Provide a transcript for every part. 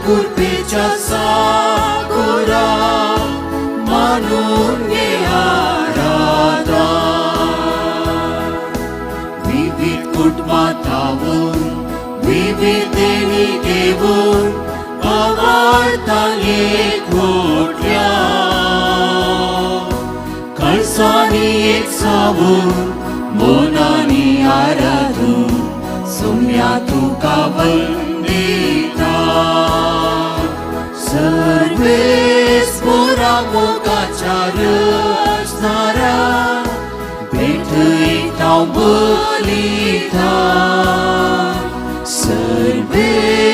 कृपेच्या सागरा मानून घे आराधना. विविध कुटुंबातावून विविध देणी घेऊन आवाडता एकवटल्या. कळसांनी एक जाऊन मोनानी आराधून सोम्या तुका वंदिता. सर्वेस्परा मोगाच्या रचणारा भेटयता बलिता. सर्वेस्परा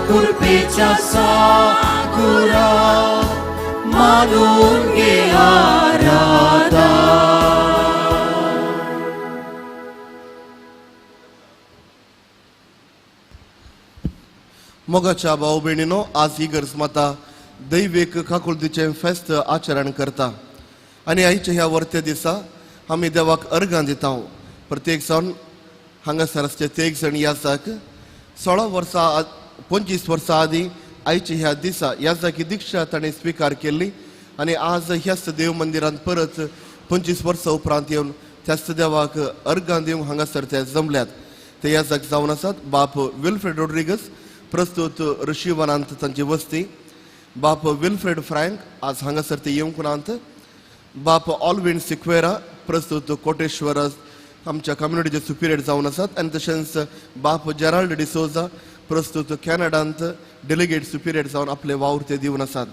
कृपेच्या सागरा मानून घे आराधना. मोगाच्या भाऊ भयणीनो, आज ही गरजमाता दैविक काकुळतीचे फेस्त आचरण करता आणि आयच्या ह्या वर्त्या दिसा आमी देवाक अर्गां दिता. प्रत्येक सण हांगासर असते ते एक जण याजाक 25 वर्सां आदीं आयच्या ह्या दिसा याजाकी दिक्षा ताणें स्विकार केल्ली आणि आज ह्याच देव मंदिरांत परत 25 वर्सां उपरांत येवन त्याच देवाक अर्गां दिवंक हांगासर ते जमल्यात. ते याजाक जावन आसात बाप विल्फ्रेड रोड्रिगस, प्रस्तुत ऋषीवनांत तांची वस्ती. बाप विल्फ्रेड फ्रँक आज हांगासर ते येवंक नात. बाप ऑलविन सिक्वेरा, प्रस्तुत कोटेश्वर आमच्या कम्युनिटीचे सुपिरियर जावन आसात. आनी तशेंच बाप जेराल्ड डिसोजा, प्रस्तुत कॅनडांत डेलिगेट सुपिरियर जावन आपले वावर ते दिवन आसात.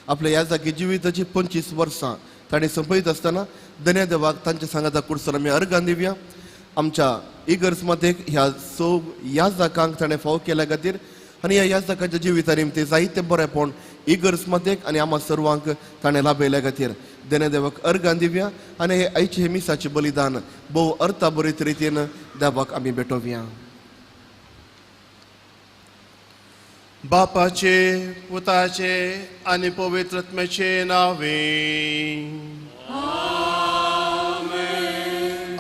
आपल्या ह्या जागी जिविताची 25 वर्सां ताणें संपयत आसतना धन्य देवाक तांच्या सांगाता कुडसून आमी अर्गां दिवया. आमच्या इगर्ज मतेक ह्या सोब ह्या जाकांक ताणें फावो केल्या खातीर आनी ह्या जाकांच्या जिविता निमते जायते बरेपण इगर्ज मतेक आनी आम्हा सर्वांक ताणें लाभयल्या खातीर धन्य देवाक अर्गां दिवया. आनी हे आयचे हे मिसाचें बलिदान भोव अर्थबरीत रितीन देवाक आमी भेटोवया. बापाचे, पुताचे आणि पवित्र आत्म्याचे नावे.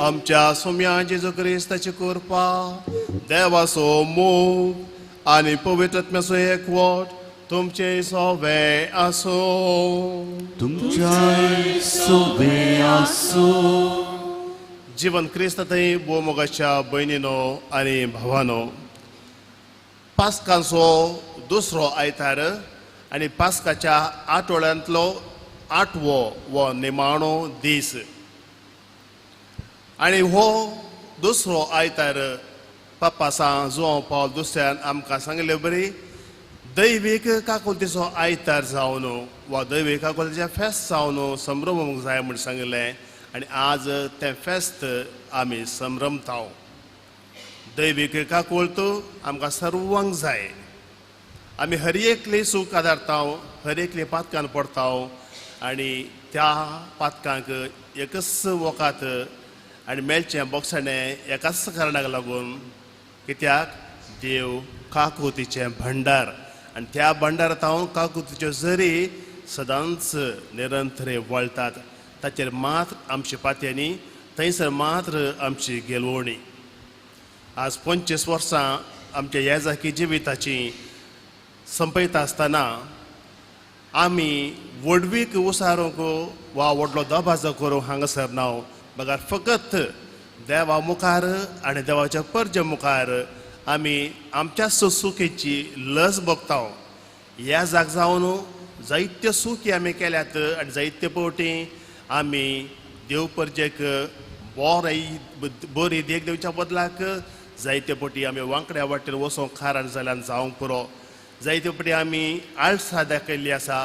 आमच्या सोम्या जेजू क्रिस्ताची कृपा, देवाचो मोग आणि पवित्र आत्म्याचो एकवट तुमचे सोबे आसो. तुमच्या सोबे आसो. जीवन क्रिस्तांतय भोवमोगाच्या भयणीनो आनी भावानो, पास्कांचो दुसरो आयतार आनी पास्काच्या आठवड्यांतलो 8वो वो निमाणो दीस. आनी हो दुसरो आयतार पापासां जुवांव पावल दुसऱ्यान आमकां सांगले बरी दैवीक काकुलतीचो आयतार जावन वा दैवीक काकुलतीचें फेस्त जावन संभ्रमूंक जाय म्हूण सांगलें. आनी आज तें फेस्त आमी संभ्रमता. दैवीक काकुळत आमकां सर्वांक जाय. आमी हर एकली सूख आदारता, हर एकली पातकान पडटा आनी त्या पातकांक एकच वोकात आनी मेळचें बोगसाणें एकाच कारणाक लागून, कित्याक देव काकुतीचें भंडार आनी त्या भंडारांत हांव काकुतीच्यो झरी सदांच निरंतरे वळटात. ताचेर मात्र आमची पातयेनी, थंयसर मात्र आमची गेलवणी. आज 25 वर्सां आमच्या ह्या जाकी जिविताची संपयता आसतना आमी वडवीक उसारूंक वा व्हडलो दबाजो करूंक हांगासर ना. बगार फकत देवा मुखार आनी देवाच्या परजे मुखार आमी आमच्या सुखेची लज भोगता. ह्या जाग जावन जायत्यो सुखी आमी केल्यात आनी जायत्यो पावटी आमी देव परजेक बरी देख दिवच्या बदलाक जायते पटी आमी वांकड्या वाटेर वचोंक खारान जाल्यान जावंक पुरो. जायते पटी आमी आळसां दाखयल्ली आसा,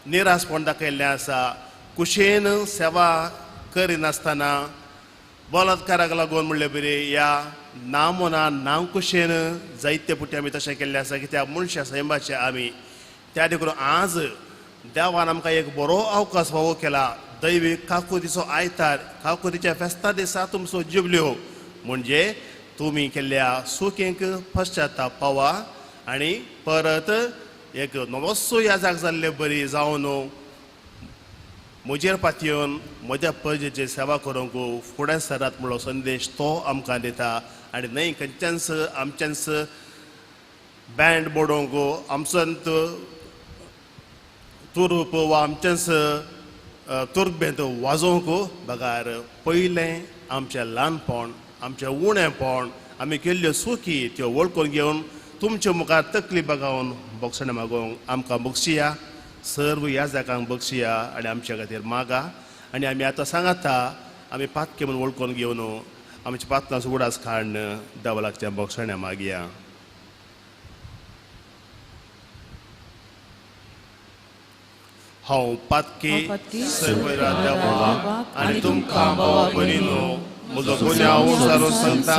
निरासपण दाखयल्लें आसा, कुशेन सेवा करिनासतना बलात्काराक लागून म्हणले बरी ह्या नामोना नांकुशेन जायते पटी आमी तशें केल्लें आसा. कित्याक मनशां सैमाचे आमी त्या देखून आज देवान आमकां एक बरो अवकाश फावो केला. दैवीक काकुतीचो आयतार, काकुतीच्या फेस्ता दिसा तुमचो जुबल्यो म्हणजे तुमी केल्ल्या सुखेक पश्चाताप पावा आनी परत एक नवोसो ह्या जाग जाल्ले बरी जावन म्हजेर पातयेवन म्हज्या परजेची सेवा करूंक फुडें सरात म्हणलो संदेश तो आमकां दिता. आनी न्हय खंयच्यानच आमच्यानच बँड बोडोंक आमचंत तुरूप वा आमचेंच तुरबेंत वाजोवंक बगार पयलें आमचें ल्हानपण आमचें उणेंपण आमी केल्ल्यो चुकी त्यो वळखून घेवन तुमच्या मुखार तकली बगावन बोगसणे मागोवंक आमकां बक्षिया सर्व याजकांक बक्षिया आनी आमच्या खातीर मागा आनी आमी आतां सांगाता आमी पातके म्हणून वळखून घेवन आमच्या पातकांचो उडास काडन देवालाच्या बोगसण्या मागया. हांव पातकी सर्वरा देवा आनी तुमकां भावा भयणीनो म्हजो गुन्यांव उसारून सांगता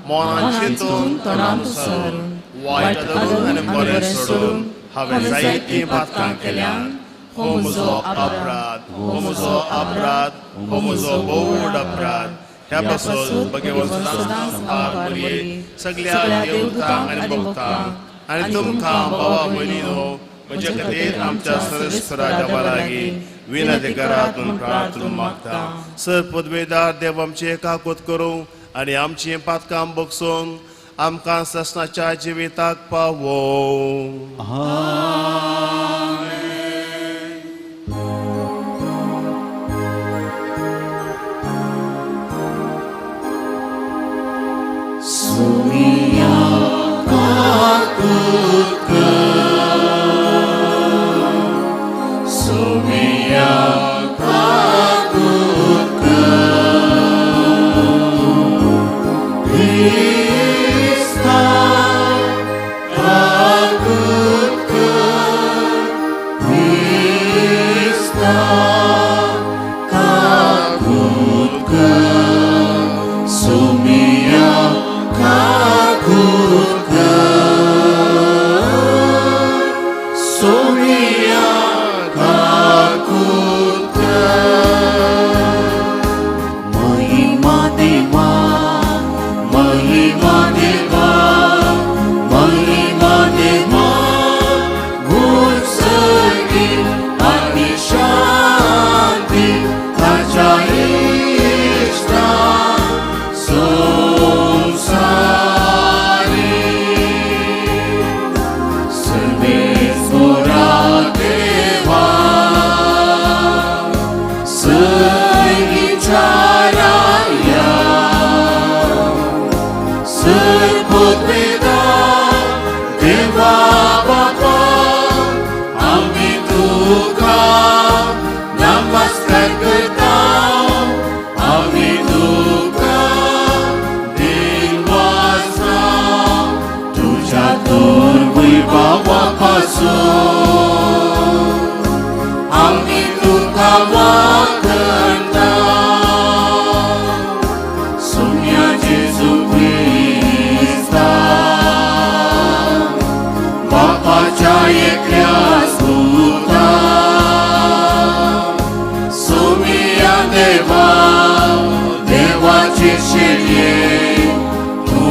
मोनान चिंतून तोंडान सरून वायट धरून आनी बरें सोडून हांवें जायतीं पातकां केल्यान हो म्हजो अपराध हो म्हजो अपराध हो म्हजो व्हड अपराध. ह्या पासून भगवान सदांच सगळ्या देवतांक आनी भक्तांक आनी तुमकां भावा भयणीनो म्हजे खातीर आमच्या सर्वेस्पराच्या लागीं विनंती करातून प्रार्थना मागता. सर पदवेदार देव आमचे काकूत करूं आनी आमची पातकां बगसून आमकां ससनाच्या जिविताक पावो. सुमिया काकूत सुमिया काकूत Krista काकूत Krista काकूत सुमिया काकूत सुमिया महिमा देवा महिमा देवा महिमा देवा गुणसर्गी आणि शांती ताच्या इष्टा संसारी सर्वेश्वरा देवा सर्गीचाराया सर्वोद्वेदार देवा बापा आम्ही तुका नमस्कार करता आम्ही तुका देवाचा तुझ्या दुर्वैभवापासून आम्ही तुका वाखणता सुम्या जेजू क्रिस्ता बापाच्या एकल्या सुता सुमिया देवा देवाचे शेल्ये तू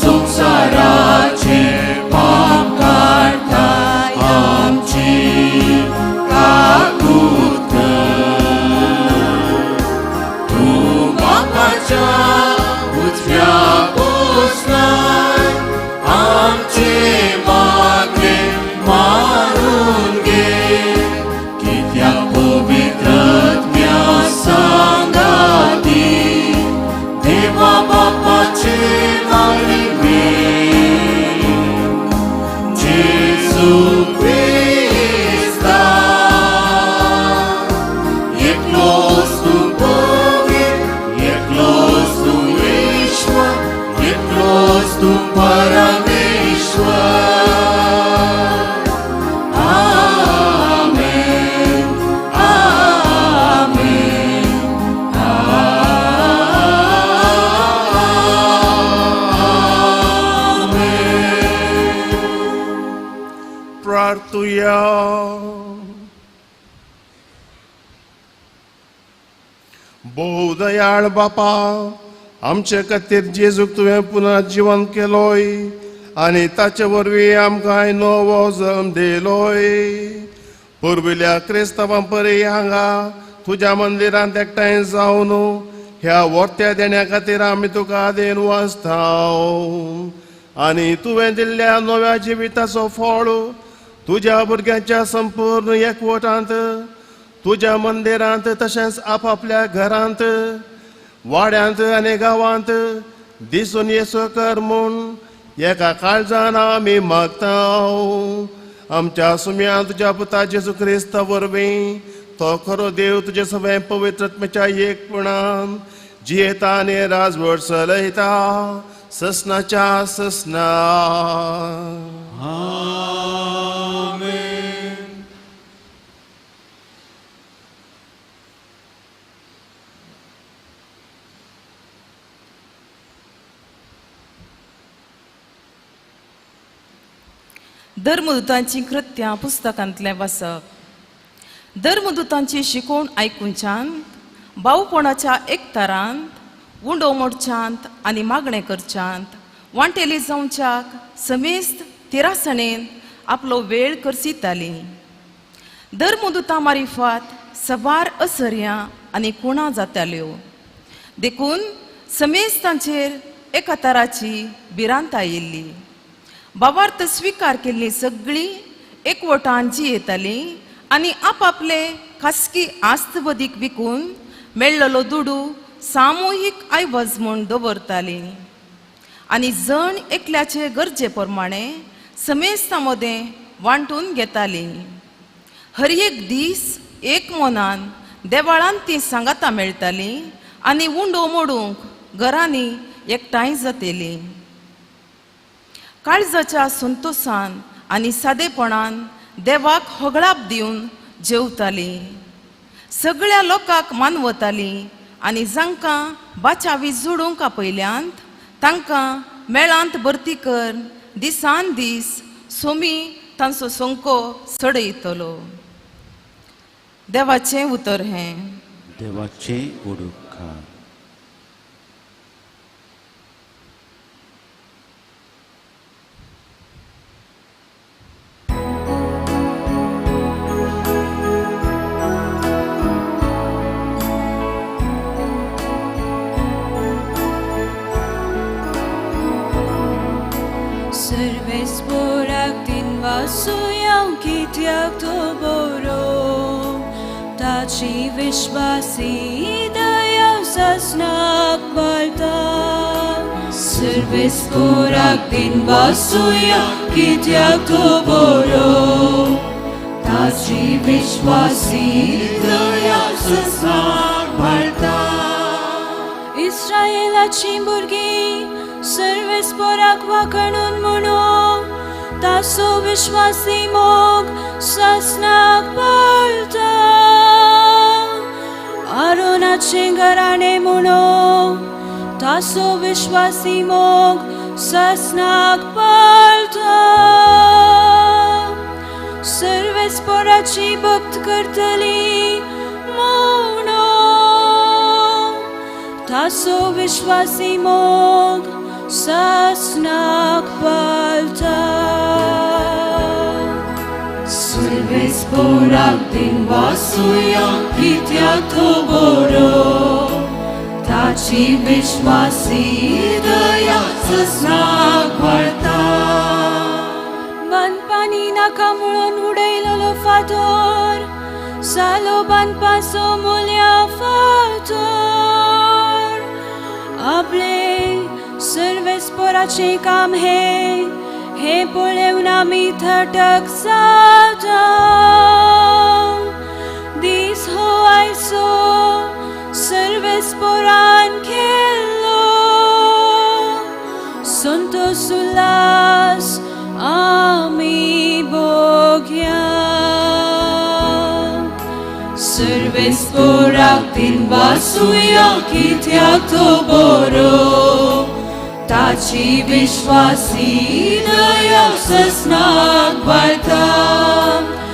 संसाराचे पाप काढता आमची काकूत तू बापाच्या उजव्या पोसणार आमचे मागे मारून घे कित्या पवित्रत्म्या सांगाती देवा बापाचे महिमे जेजू क्रिस्ता एकलोच तू पवित्र एकलोच तू ईश्वर एकलोच तू परमेश्वर आमेन आमेन आमेन. प्रार्थुया. बहुदयाळ बापा आमचे खातीर जेजूक तुवें पुनर्जीवन केलोय आनी ताचे वरवीं आमकां नवो जल्म दिलोय. पुर्विल्ल्या क्रिस्तांवां परी हांगा तुज्या मंदिरांत एकठांय जावन ह्या वर्त्या देण्या खातीर आमी तुका आदेन वाचता आनी तुवें दिल्ल्या नव्या जिविताचो फळ तुज्या भुरग्यांच्या संपूर्ण एकवटांत तुज्या मंदिरांत तशेंच आपापल्या घरांत वाड्यांत आनी गांवांत दिसून येसो कर म्हूण एका काळजान आमी मागता आमच्या सुम्या तुज्या पुता जेजू क्रिस्ता वरवीं तो खरो देव तुजे सगळे पवित्र आत्म्याच्या एकपणान जियेता आनी राजवट चलयता ससनाच्या ससना. धर्मदूतांची कृत्यां पुस्तकांतलें वाचप. धर्मदूतांची शिकोवण आयकुच्यान भाऊपणाच्या एकतारांत उंडो मोडच्यांत आनी मागणें करच्यांत वांटेली जावच्याक समेस्त तिरासणेन आपलो वेळ करसिताली. धर्मदूतां मारिफात सबार असर्यां आनी कुणां जाताल्यो देखून समेस्तांचेर एका तराची भिरांत आयिल्ली. भावार्थ स्विकार केल्ली सगळीं एकवटान जियेतालीं आनी आपापले खासगी आस्तबदीक विकून मेळ्ळलो दुडू सामुहीक आयवज म्हूण दवरतालीं आनी जण एकल्याचे गरजे प्रमाणे समेस्तां मदें वांटून घेतालीं. हर एक दीस एक मनान देवाळांत तीं सांगातां मेळटालीं आनी उंडो मोडूंक घरांनी एकठांय जातेलीं. काळजाच्या संतोषान आनी सादेपणान देवाक होगळाप दिवन जेवतालीं. सगळ्या लोकांक मानवतालीं आनी जांकां बाचावी जोडूंक आपयल्यांत तांकां मेळांत भरती कर दिसान दीस सोमी तांचो संको सडयतलो. देवाचें उतर हें. देवाचे उडुका. Servesporak din vasuyam kityak to boro tachi vishvasi dayam sasnak balta. Servesporak din vasuyam kityak to boro tachi vishvasi dayam sasnak balta. Israelachi burgi सर्वेस्पोराक वाकणून म्हणो तासो विश्वासी मोग ससनाक पळता. आरोनाचे घराणे म्हणो तासो विश्वासी मोग ससनाक पळता. सर्वेस्पोराची भक्त करतली म्हणो तासो विश्वासी मोग sasnak palta. Servesporak din vasuyam kityak to boro tachi vishvasi daya sasnak palta. बानपानी नाका म्हणून उडयलेलो फातर सालो बानपाचो मूल्या फातर. आपले सर्वेस्पोराचे काम हे पळोवन आमी थटक जाता. दीस हो आयचो सर्वेस्पोरान केल्लो संतोष उल्हास आमी भोगया. Servesporak din vasuyam kityak to boro tachi vishvasi dayam sasnak balta.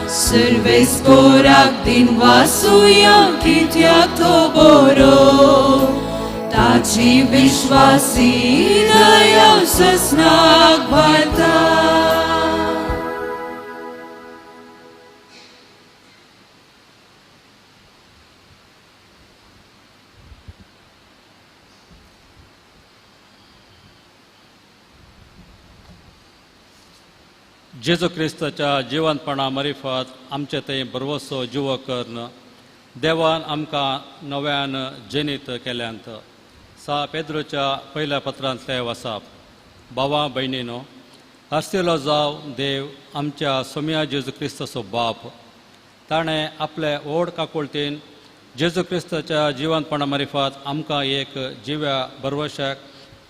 Servesporak din vasuyam kityak to boro tachi vishvasi dayam sasnak balta. जेजू क्रिस्ताच्या जिवंतपणा मार्फत आमचे थंय बरवसो जिवो करन देवान आमकां नव्यान जनीत केल्यांत. सा पेद्रोच्या पयल्या पत्रांतले वसाप. भावां भयणीनो, आसलेलो जाव देव आमच्या सोम्या जेजू क्रिस्ताचो बाप. ताणें आपले व्हड काकुळतीन जेजू क्रिस्ताच्या जिवंतपणा मार्फत आमकां एक जिव्या बरवशाक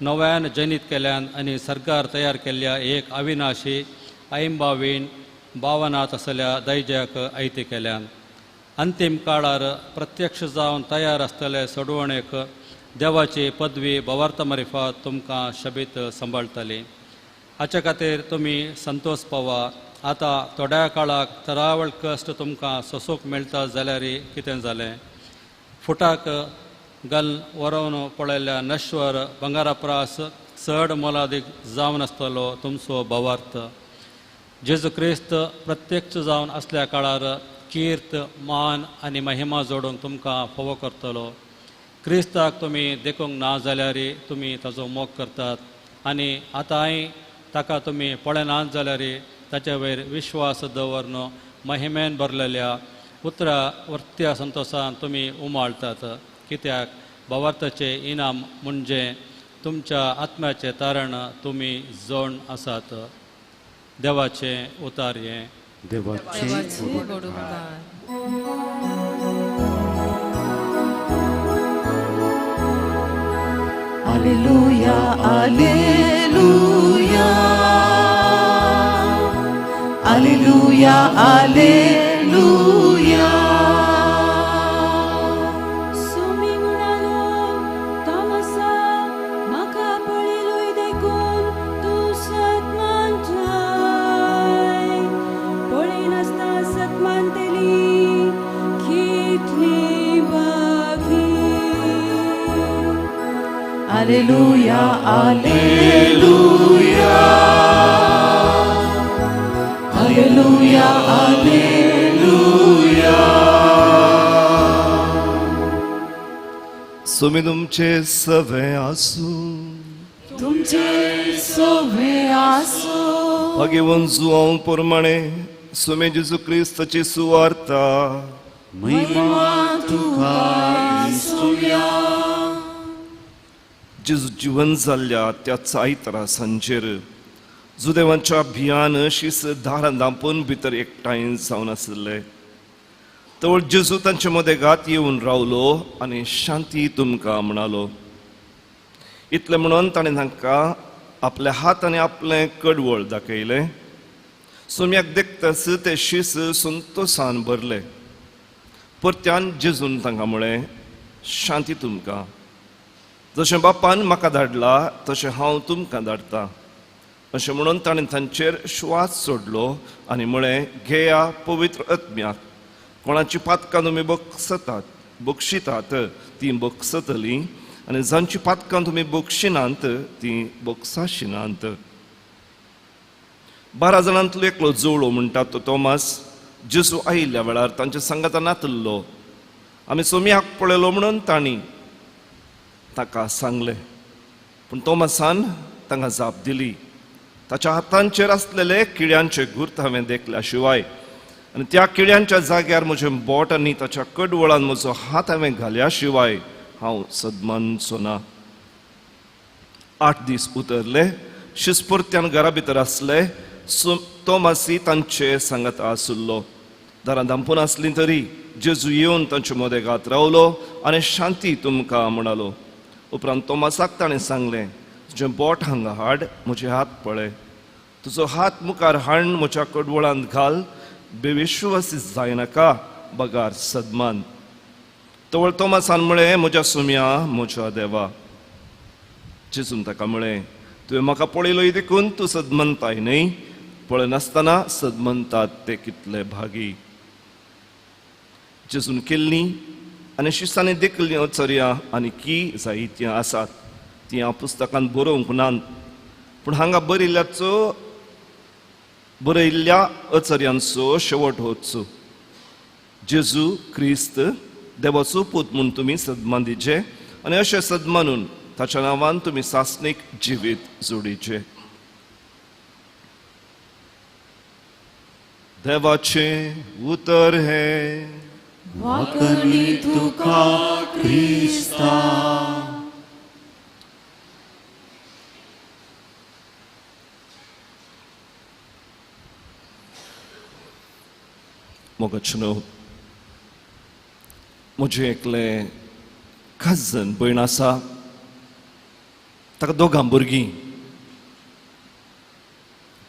नव्यान जनीत केल्यान आनी सरकार तयार केल्ल्या एक अविनाशी ऐंबावीन भावनात आसलेल्या दैज्याक आयती केल्यान. अंतीम काळार प्रत्यक्ष जावन तयार आसतले सोडवणेक देवाची पदवी भवार्था मार्फत तुमकां शबीत सांबाळटली. हाचे खातीर तुमी संतोश पावा. आतां थोड्या काळाक तरावळ कश्ट तुमकां सोसूंक मेळटा जाल्यार कितें जालें. फुटाक घाल व्हरोवन पळयल्ल्या नश्वर बंगारा प्रास चड मोलादीक जावन आसतलो तुमचो भवार्थ. जेजू क्रिस्त प्रत्यक्ष जावन असल्या काळार कीर्त मान आनी महिमा जोडूंक तुमकां फोव करतलो. क्रिस्ताक तुमी देखूंक ना जाल्यार तुमी ताचो मोग करतात आनी आतांय ताका तुमी पळयनात जाल्यार ताचे वयर विश्वास दवरन महिमेन भरलेल्या उतरा वर्त्या संतोशान तुमी उमाळटात. कित्याक भवार्थाचें इनाम म्हणजे तुमच्या आत्म्याचें तारण तुमी जोड आसात. देवाचें उतार हें. देवाचे गोड उद्गार. Alleluia, Alleluia, Alleluia, Alleluia. Sumi munalo, tamasa, maka paliloy dekun, tu satmanjay. Polinasta satmanteli, kitli bagi. Alleluia, Alleluia, Alleluia, Alleluia. Sumi तुमचे सवे आसू तुमचे सोवे आसो. घेवन जुवां प्रमाणे सुमे जेजू क्रिस्ताची सुवार्ता महिमा तुका आसुया. जेजू जिवन जाल्ल्या त्या चायतरा सांजेर जुदेवांच्या भियान शीस दारां दांपून भितर एकठांय जावन आसले. तवळ जेजू तांचे मदेगात येवन रावलो आनी शांती तुमकां म्हणालो. इतलें म्हणून ताणें तांकां आपले हात आनी आपलें कडवळ दाखयलें. सुम्याक देखतस ते शीस संतोशान भरले. परत्यान जेजून तांकां म्हळें, शांती तुमकां. जशें बापान म्हाका धाडला तशें हांव तुमकां धाडटां. अशें म्हणून ताणें तांचेर श्वास सोडलो आनी म्हळें, घेया पवित्र आत्म्याक. कोणाची पातकां तुमी बक्षितात तीं बक्षतलीं आनी जांची पातकां तुमी बक्षिनात तीं बक्षाशिनात. 12 जाणांतलो एकलो जोळो म्हणटा तो तोमास जेजू आयिल्ल्या वेळार तांच्या सांगाता नातल्लो. आमी सोम्याक पळयलो म्हणून तांणी ताका सांगलें. पूण तोमासान तांकां जाप दिली, ताच्या हातांचेर आसलेले किड्यांचे गुर्त हांवें देखल्या शिवाय आनी त्या किड्यांच्या जाग्यार म्हजें बोट आनी ताच्या कडवळान म्हजो हात हांवें घाल्या शिवाय हांव सदमानचो ना. 8 दीस उतरले. शिस्पुर्त्यान घरा भितर आसले. तोमासी तांचे सांगाता आसुल्लो. दारां दांपून आसलीं तरी जेजू येवन तांचे मदेगात रावलो आनी शांती तुमकां म्हणालो. उपरांत तोमासाक ताणें सांगलें, तुजें बोट हांगा हाड, म्हजे हात पळय. तुजो हात मुखार हाड, म्हज्या कडवळांत घाल. बेविश्वासी जायनाका, बगार सदमान. तवळ तोमासान म्हळें, म्हज्या सुम्या, म्हज्या देवा. जेजून ताका म्हळें, तुवें म्हाका पळयलोय देखून तूं सदमनताय न्हय. पळयनासतना सदमनतात ते कितले भागी. जेजून केल्लीं आनी शिस्तांनी देखलीं अचर्यां आनी की जायतीं आसात तीं हांव पुस्तकांत बरोवंक नात. पूण हांगा बरयल्ल्या अचर्यांचो शेवट होचो. जेजू क्रिस्त देवाचो पूत म्हूण तुमी सदमान दिचे आनी अशें सदमानून ताच्या नांवान तुमी सासणीक जिवीत जोडीचे. देवाचें उतर हें वाकणी तुका क्रिस्ता मोगचनो म्हजें एकलें कजन भयण आसा ताका दोगां भुरगीं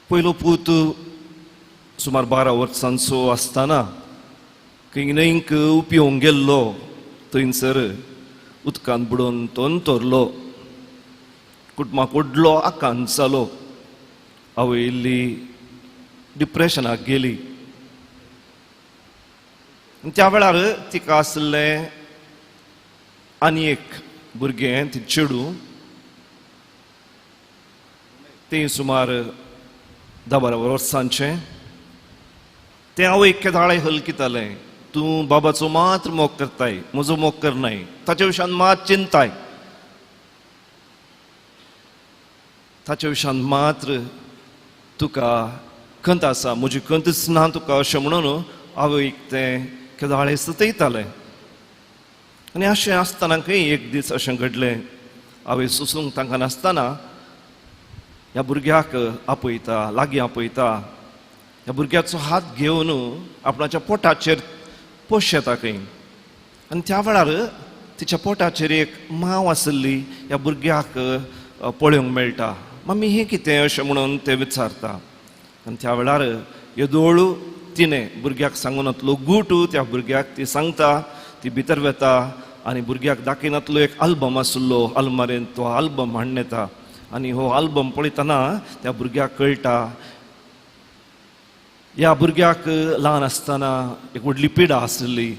पयलो पूत सुमार 12 वर्सांचो आसतना न्हंयक उपयोंक गेल्लो थंयसर उदकांत बुडोवन तोरलो कुटुंबाक व्हडलो आकांत जालो आवय इल्ली डिप्रेशनाक गेली त्या वेळार तिका आसलें आनी एक भुरगें ती चेडूं तें सुमार 10-12 वर्सांचें तें आवयक केदाळे हलकितालें तूं बाबाचो मात्र मोग करताय म्हजो मोग करनाय ताचे विशयान मात चिंताय ताचे विशयान मात्र तुका खंत आसा म्हजी खंतच ना तुका अशें म्हणून आवयक तें केदाळे सतयतालें आनी अशें आसतना एक दीस अशें घडलें आवय सुसूंक तांकां नासतना ह्या भुरग्याक आपयता लागीं आपयता ह्या भुरग्याचो हात घेवन आपणाच्या पोटाचेर पोशेता खंय आनी त्या वेळार तिच्या पोटाचेर एक मांव आसली ह्या भुरग्याक पळोवंक मेळटा मम्मी हें कितें अशें म्हणून ते विचारता आनी त्या वेळार येदोळू तिणें भुरग्याक सांगूनातलो गुटू त्या भुरग्याक ती सांगता ती भितर वेता आनी भुरग्याक दाखयनातलो एक आल्बम आसलो आलमारेन तो आल्बम हाडून येता आनी हो आल्बम पळयतना त्या भुरग्याक कळटा ह्या भुरग्याक ल्हान आसतना एक व्हडली पिडा आसली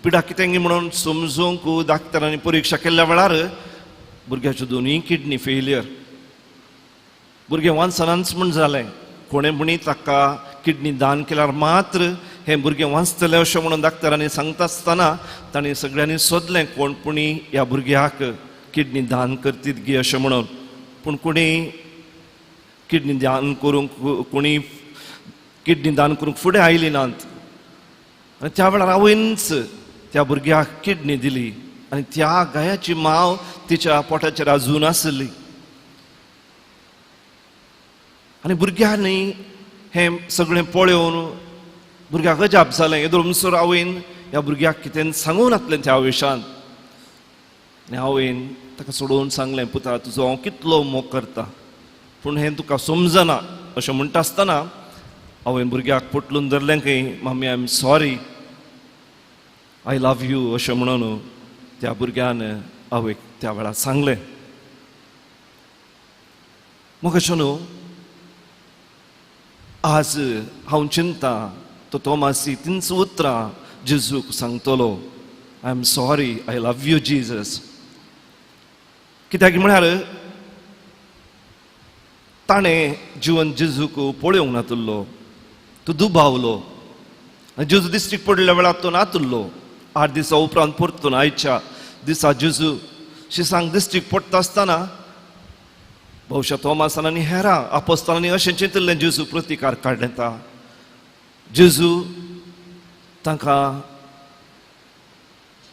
पिडा कितें म्हणून समजूंक डाक्टरांनी परिक्षा केल्ल्या वेळार भुरग्याच्यो दोनूय किडनी फेलियर भुरगें वांचनाच म्हण जालें कोणें म्हणी ताका किडनी दान केल्यार मात्र हें भुरगें वाचतलें अशें म्हणून डाक्टरांनी सांगता आसतना तांणी सगळ्यांनी सोदलें कोण पुणी ह्या भुरग्याक किडनी दान करतीत गे अशें म्हणून पूण कोणी किडनी दान करूंक फुडें आयली नात आनी त्या वेळार आवयनच त्या भुरग्याक किडनी दिली आनी त्या गायाची मांव तिच्या पोटाचेर आजून आसली आनी भुरग्यांनी हें सगळें पळोवन भुरग्याक अजाप जालें येदोळसर आवयन ह्या भुरग्याक कितें सांगून नासलें त्या आवेशान आनी आवयन ताका सोडून सांगलें पुता तुजो हांव कितलो मोग करता पूण हें तुका समजना अशें म्हणटा आसतना आवयन भुरग्याक पोटलून धरलें खंय mummy I am sorry I love you अशें म्हणून त्या भुरग्यान आवयक त्या वेळार सांगलें मग अशें न्हू आज हांव चिंता तो तोमासी तिनच उतरां जेजूक सांगतलो I am sorry I love you Jesus कित्याक म्हळ्यार ताणें जिवन जेजूक पळोवंक नातुल्लो तो दुबावलो आनी जेजू दिश्टीक पडल्या वेळार तो नातुल्लो 8 दिसां उपरांत परतून आयच्या दिसा जेजू शिसांक दिश्टीक पडटा आसतना भौशा तोमासान आनी हेरां आपोस्तालांनी अशें चिंतलें जेजू प्रतिकार काडता जेजू तांकां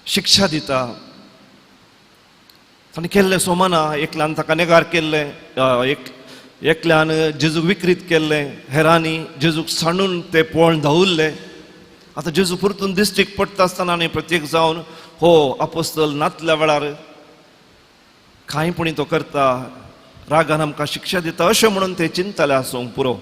शिक्षा दिता ताणें केल्लें सोमाना एकल्यान ताका नेगार केल्लें एकल्यान जेजूक विकृत केल्लें हेरांनी जेजूक सांडून ते पळोवन धांवुल्ले आतां जेजू परतून दिश्टीक पडटा आसतना आनी प्रत्येक जावन हो आपोस्तल नातल्या वेळार कांयपणी तो करता रागान आमकां शिक्षा दिता अशें म्हणून ते चिंतले आसूंक पुरो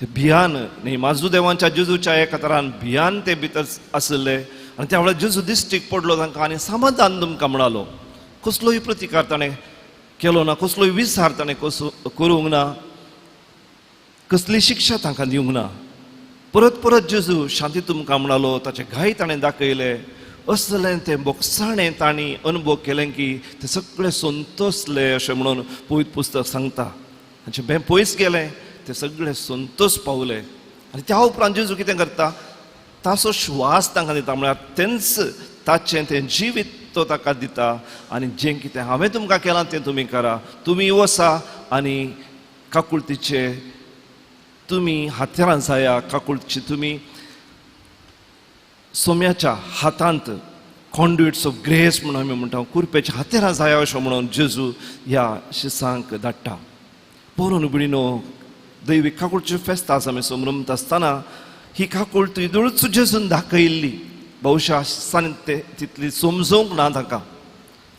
ते भियान न्ही माजू देवांच्या जेजूच्या एका तरान भियान ते भितर आसले आनी त्या वेळार जेजू दिश्टीक पडलो तांकां आनी समाधान तुमकां म्हणालो कसलोय प्रतिकार ताणें केलो ना कसलोय विचार ताणें करूंक ना कसली शिक्षा तांकां दिवंक ना परत परत जेजू शांती तुमकां म्हणालो ताचे घाई ताणें दाखयले असलें तें बोगसाणें तांणी अनुभव केलें की ते सगळें संतोसले अशें म्हणून पवित्र पुस्तक सांगता तांचें बें पयस गेलें ते सगळे संतोश पावले आनी त्या उपरांत जेजू कितें करता ताचो श्वास तांकां दिता म्हळ्यार तेंच ताचें तें जिवीत तो ताका दिता आनी जें कितें हांवें तुमकां केलां तें तुमी करा तुमी वसा आनी काकुळतीचे तुम्ही हात्यारां जाया काकुळची तुमी सोम्याच्या हातांत कॉन्ड्युइट्स ऑफ ग्रेस म्हणून आमी म्हणटा कुरपेच्या हात्यारां जाया अशें म्हणून जेजू ह्या शिसांक धाडटा. पळोवन बिणीनो दैवीक काकुळची फेस्तां आमी समरमत आसतना ही काकूळ तुयदूळच जेजून दाखयल्ली. भौशा शिसांनी ते तितली समजोवंक ना ताका.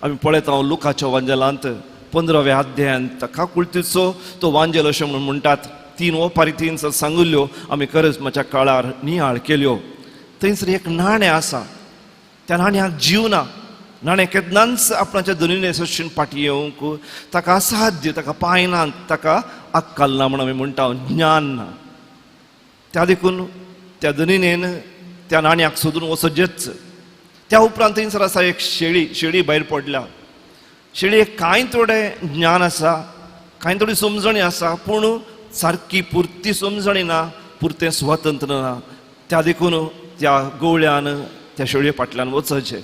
आमी पळयता लुकाच्या वांजेलांत 15व्या अध्यायांत काकुळतीचो तो वांजेल अशें म्हणून म्हणटात. 3 ओपारी 3 सांगुल्ल्यो आमी करिस्माच्या काळार नियाळ केल्यो. थंयसर एक नाणें आसा, त्या नाण्याक जीव ना. नाणें केन्नाच आपणाच्या दोनीय सशीन फाटी येवंक ताका असाध्य, ताका पांय ना, ताका आक्कल ना म्हणून आमी म्हणटा, ज्ञान ना. त्या देखून त्या दोनीयेन त्या नाण्याक सोदून वचचेच. त्या उपरांत थंयसर आसा एक शेळी भायर पडल्या. शेळयेक कांय थोडें ज्ञान आसा, कांय थोडी समजणी आसा, पूण सारकी पुर्ती समजणी ना, पुर्तें स्वतंत्र ना. त्या देखून त्या गवळ्यान त्या शेळये फाटल्यान वचचें.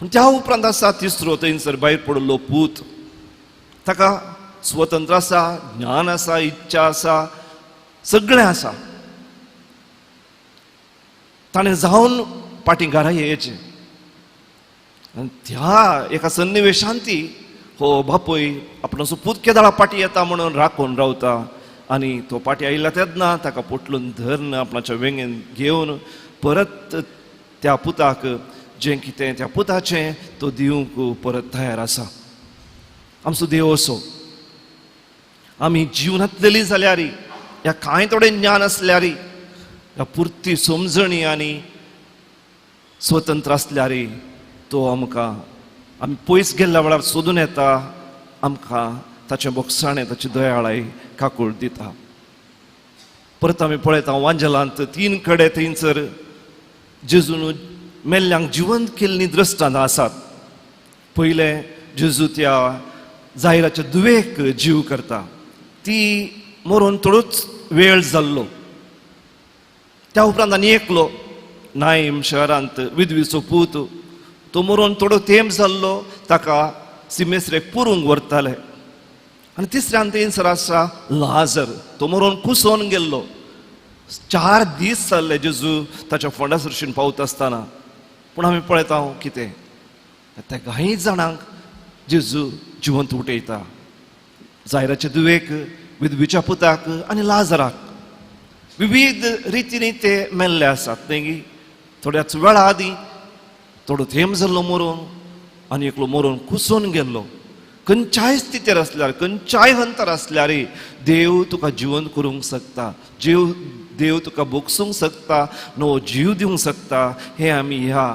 पूण त्या उपरांत आसा तिसरो थंयसर भायर पडिल्लो पूत. ताका स्वतंत्र आसा, ज्ञान आसा, इच्छा आसा, सगळें आसा. ताणें जावन फाटीं घरा येयचें. आनी त्या एका सन्निवेशांती हो बापूय आपणाचो पूत केदाळा फाटीं येता म्हणून राखून रावता. आनी तो फाटीं आयिल्ल्या तेन्ना ताका पोटलून धरून आपणाच्या वेंगेन घेवन परत त्या पुताक जें कितें त्या पुताचें तो दिवंक परत तयार आसा. आमचो देव असो. आमी जिवनांतलेली जाल्यार ह्या कांय थोडें ज्ञान आसल्यार ह्या पुर्ती समजणी आनी स्वतंत्र आसल्यार तो आमकां आमी पयस गेल्ल्या वेळार सोदून येता. आमकां ताचें बोगसाणें, ताची दयाळाय काकूळ दिता. परत आमी पळयता वांजेलांत 3 कडे थंयसर जेजून मेल्ल्यांक जिवंत केल्लीं द्रश्टां आसात. पयलें जेजू त्या जायराच्या दुवेक जीव करता. ती मरून थोडोच वेळ जाल्लो. त्या उपरांत आनी एकलो नाईम शहरांत विधवीचो पूत, तो मरून थोडो तेंप जाल्लो, ताका सिमेस्रेक पुरूंक व्हरताले. आनी तिसऱ्यान थंयसर आसा लाजर, तो मरून कुसोन गेल्लो. 4 दीस जाल्ले जेजू ताच्या फोंडा सरशीन पावता आसतना. पूण आमी पळयता कितें त्या कांय जाणांक जेजू जिवंत उठयता. जायराच्या दुवेक, विधवीच्या पुताक आनी लाजराक विविध रितीनी ते मेल्ले आसात. न्ही थोड्याच वेळा आदीं थोडो थेंब जाल्लो मरून आनी एकलो मरून कुसोन गेल्लो. खंयच्याय स्थितीर आसल्यार, खंयच्याय अंतर आसल्यार देव तुका जिवंत करूंक शकता. देव तुका बोगसूंक शकता, नवो जीव दिवंक शकता. हें आमी ह्या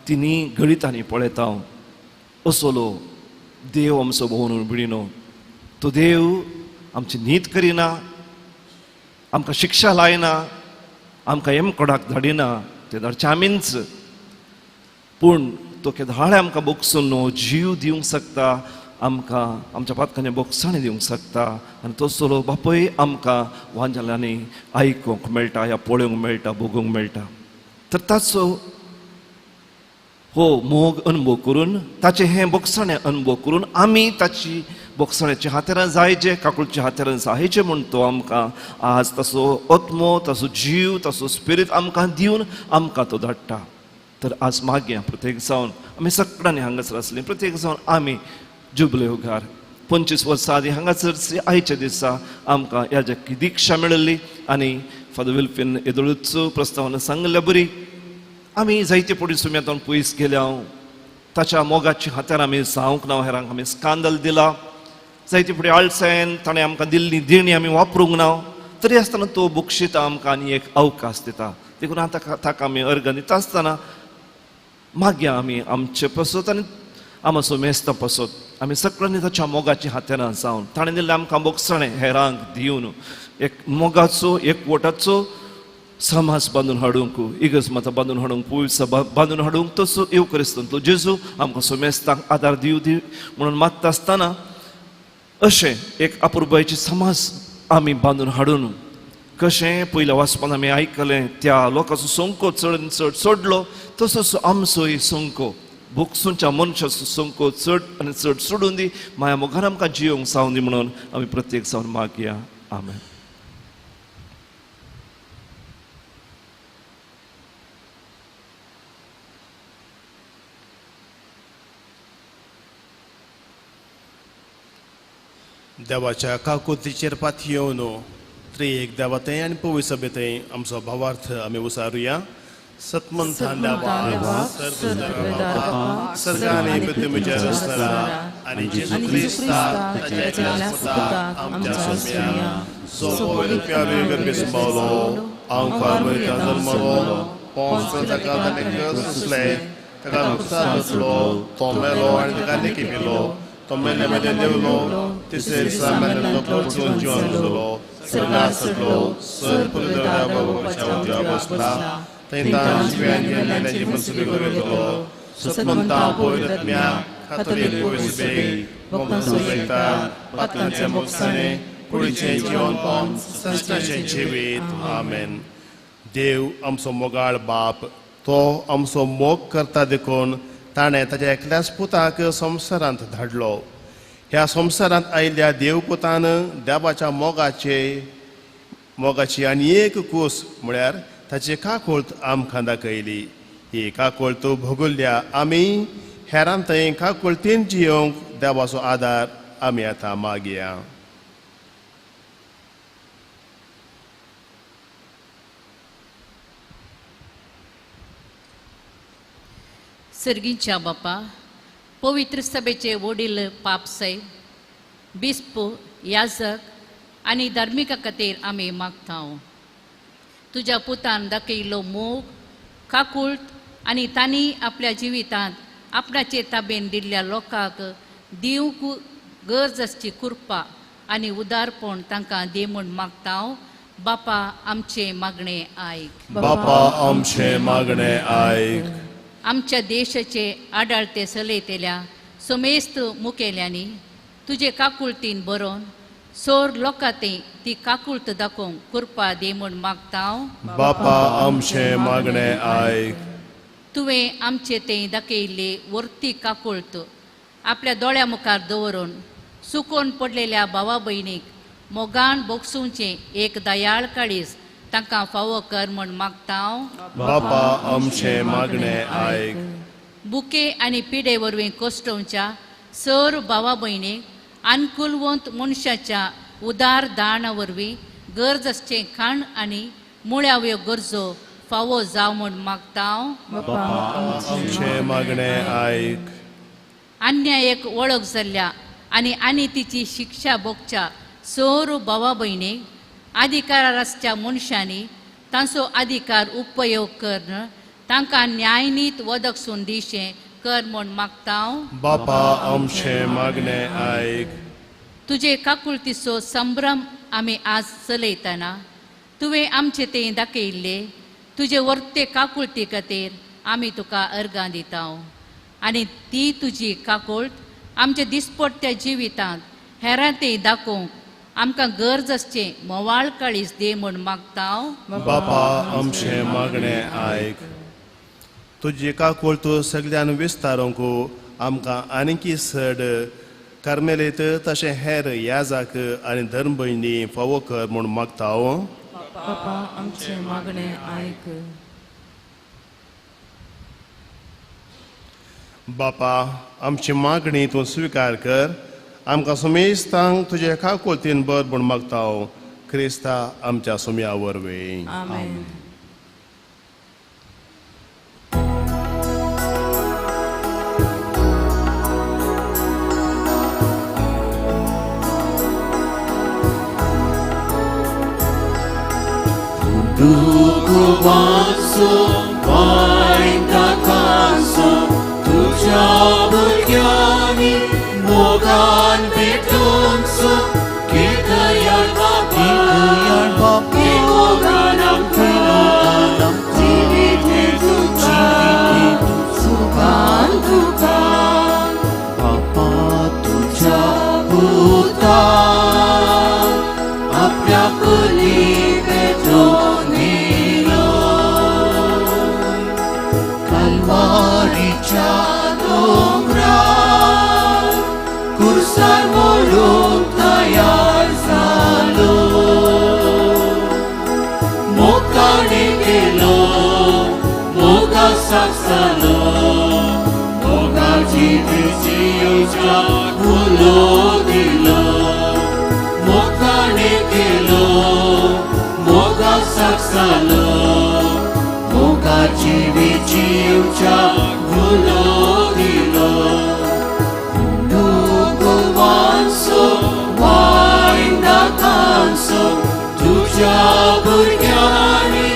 3 गणितांनी पळयता. असोलो देव आमचो भोवून बिडिनो. तो देव आमची न्हीद करिना, आमकां शिक्षा लायना, आमकां हेमकोडाक धाडिना, ते धाडचें आमीच. पूण तो केदाळे आमकां बोगसून नवो जीव दिवंक शकता, आमकां आमच्या पातकांनी बोगसाणें दिवंक शकता. आनी तो सोलो बापूय आमकां वांजेलांनी आयकूंक मेळटा, या पळोवंक मेळटा, भोगूंक मेळटा. तर ताचो हो मोग अनुभव करून, ताचें हें बोगसाणें अनुभव करून आमी ताची बोगसाण्याची हातेरां जायचे, काकुळची हातेरां जायचे म्हूण तो आमकां आज ताचो आत्मो, ताचो जीव, ताचो स्पिरीट आमकां दिवन आमकां तो धाडटा. तर आज मागया प्रत्येक जावन आमी सगळ्यांनी हांगासर आसलीं, प्रत्येक जावन आमी जुबले उगार 25 वर्सां आदीं हांगासर आयच्या दिसा आमकां ह्या जगी दिक्षा मेळिल्ली. आनी फादर विल्फीन येदोळूचो प्रस्तावना सांगल्या बरी. आमी जायते पडी सुम्यातून पयस गेल्या, ताच्या मोगाची हातार आमी जावंक ना, हेरांक आमी स्कांदल दिला. जायते फुडें आळसायेन ताणें आमकां दिल्ली देणी आमी वापरूंक ना. तरी आसतना तो बक्षिता आमकां आनी एक अवकाश दिता. देखून आतां ताका आमी अर्घ दिता आसतना मागया आमी आमचे पसत आनी आमचो मेस्त पसत आमी सगळ्यांनी ताच्या मोगाची हातेरां जावन ताणें दिल्लें आमकां बोगसाणें हेरांक दिवन एक मोगाचो, एकवटाचो समाज बांदून हाडूंक, इगर्ज माता बांदून हाडूंक, पुळसा बांदून हाडूंक तसो येवकरिस्तलो जेजू आमकां सोमेस्तांक आदार दिव दी म्हणून मागता आसतना अशें एक अपुरबायेची समाज आमी बांदून हाडून कशें पयल्या वाचपान आमी आयकलें त्या लोकांचो संको चड चड सोडलो, तसोच आमचोय संको बोगसूंच्या मनशाचो संको चड आनी चड सोडून दी, माया मोगान आमकां जियोंक जावं दी म्हणून आमी प्रत्येक जावन मागया. आमेन. देवाच्या काकुतीचेर पाती येवन त्रिएक देवातय आनी पवित्र सभेतय आमचो भावार्थ आमी उसारुया. सतमंतान देवा सर्गांनी पृथ्वीचेर असणारा आनी जेजू क्रिस्ता ताच्या एकल्याच पुताक आमच्या सोम्या जो पवित्र प्यारे गर्भे संभावलो आमकां मरितान जल्मलो पोंस ताका कसले ताका लुगसार बसलो तो मेलो आनी ताका लेखिलो तो मेले मध्ये देवलो तिसरे दिसा मेल्लो परतून जिवन जालो सर्गांत चडलो सर पवित्र बाबाच्या उजव्या बसला तैतान शिव्यान गेल्ल्या जीवन सुरू करूं सतमंता पवित्रत्म्या खातोलीक पवित्र सभेक भक्तां सोयता पातकांचे मोक्षाने कुडीचें जीवन पावन संस्काराचें जिवीत आमेन. देव आमचो मोगाळ बाप तो आमचो मोग करता देखून ताणें ताच्या एकल्याच पुताक संवसारांत धाडलो. ह्या संवसारांत आयिल्ल्या देवपुतान देवाच्या मोगाची आनी एक कूस म्हळ्यार ताची काकूळट आमकां दाखयली. ही काकूळट भोगुल्ल्या आमी हेरां थंय काकूळटीन जियोंक देवाचो आदार आमी आतां मागया. सर्गीच्या बापा पवित्र सभेचे वडील पापसाहेब बिस्प याजक आनी धार्मिका खातीर आमी मागता. तुज्या पुतान दाखयलो मोग काकूळट आनी तांणी आपल्या जिवितांत आपणाचे ताबेन दिल्ल्या लोकांक दिवंक गरज आसची कृपा आनी उदारपण तांकां दे म्हूण मागता. बापा आमचे मागणे आयक. बापा आमचे मागणे आयक. आमच्या देशाचे आडाळते चलयतेल्या समेस्त मुखेल्यांनी तुजे काकूळटीन बरोवन सोर लोकांतय ती काकूळट दाखोवंक कृपा दे म्हूण मागता. बापा आमचे मागणे आयक. तुवें आमचे ते दाखयल्ले वर्ती काकूळट आपल्या दोळ्या मुखार दवरून सुकोवन पडलेल्या भावा भयणीक मोगान बोगसूंचे एक दयाळ काळीज तांकां फावो कर म्हूण मागता. बापा आमचे मागणे आयक. बुके आनी पिडे वरवीं कोश्टोवच्या सर भावा भयणीक अनुकूलवंत मनशाच्या उदार दाणा वरवीं गरज आसचें खाण आनी मुळाव्यो गरजो फावो जाव म्हूण मागता. आमचे मागणे आयक. अन्यायक वळख जाल्ल्या आनी तिची शिक्षा भोगच्या सर भावा भयणीक अधिकारार आसच्या मनशांनी तांचो अधिकार उपयोग करन तांकां न्यायनीत वदकसून दिशें कर म्हूण मागता. बापा आमचे मागणे आयक. तुजे काकूळटीचो संभ्रम आमी आज चलयतना तुवें आमचे ते दाखयल्ले तुजे वर्ते काकूळटी खातीर आमी तुका अर्गां दिता. आनी ती तुजी काकूळट आमच्या दिसपट्ट्या जिवितांत हेरां ते दाखोवंक आमकां गरज आसचें मोवाळ काळीज दे म्हूण मागता. बापा आमचे मागणे आयक. तुजी काकूळट सगळ्यान विस्तारूंक आमकां आनीकी चड कार्मेलीत तशें हेर याजक आनी धर्म भयणी फावो कर म्हूण मागता. बापा आमचे मागणे आयक. बापा आमची मागणी तूं स्विकार कर. आमकां सुमेस्तांक तुजे काकूळटीन बर म्हूण मागता. क्रिस्ता आमच्या सुम्या वरवीं. आमेन. Dukuwanso, vainka kanso, tuja bulgyani, mogan betunso, kikayan bapa, kimoganam kalam, jivite sukan tukan, Bapa tuja butan, apya kuli beton. Kalwariच्या डोंगरार कुर्सार मोडून तयार जालो. मोगाने गेलो, मोगा सागसालो, मोगाची दिशेच्या फुलो दिलो. मोगा साक्षालो मोगाची विचिवच्या गुलो दिलो माणसो वायंदा कांसो तुझ्या भुरग्यांनी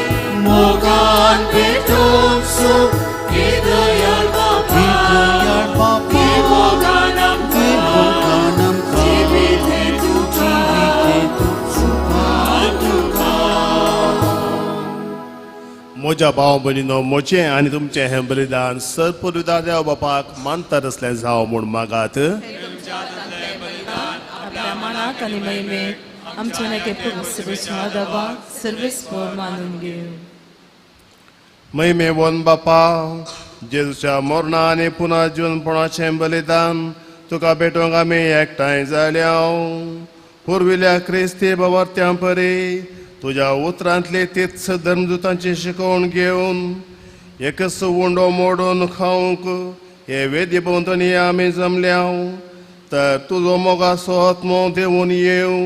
मोगान भेटोंसो हे दयाळ बापा हे मोगान आमकां जिवीत हे तुका म्हज्या भाव भयणीनो म्हजें आनी तुमचें हें बलिदान सर्पविदा देव बापाक मानता असलें जावं म्हूण मागात. आपल्या मनाक आनी महिमेक आमचे नेके प्रभू सर्वेच्या दबाक सर्वेस्पर मानून घेऊ. महिमेवन बापा जेजूच्या मरणा आनी पुना जिवनपणाचें बलिदान तुका भेटोवंक आमी एकठांय जाल्या पुर्विल्ल्या क्रिस्ती बावर्त्यां परी तुज्या उतरांतले तीच धर्मदुतांची शिकवण घेवन एकच उंडो मोडून खावंक हे वेदी भोंवतणी आमी जमल्या तर तुजो मोगाचो आत्मो देवून येवं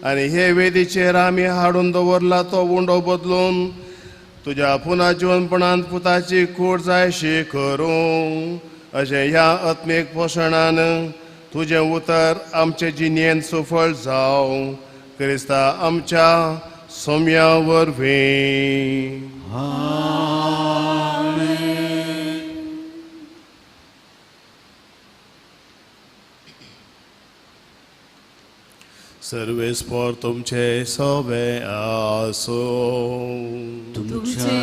आनी हे वेदीचेर आमी हाडून दवरला तो उंडो बदलून तुज्या पुना जिवनपणांत पुताची कूड जायशी करूं अशें ह्या आत्मीक पोशणान तुजें उतर आमचे जिणेंत सफळ जावं क्रिस्ता आमच्या सोम्या वरवीं. सर्वेस्पर तुमचे सोबे आसो तुमचे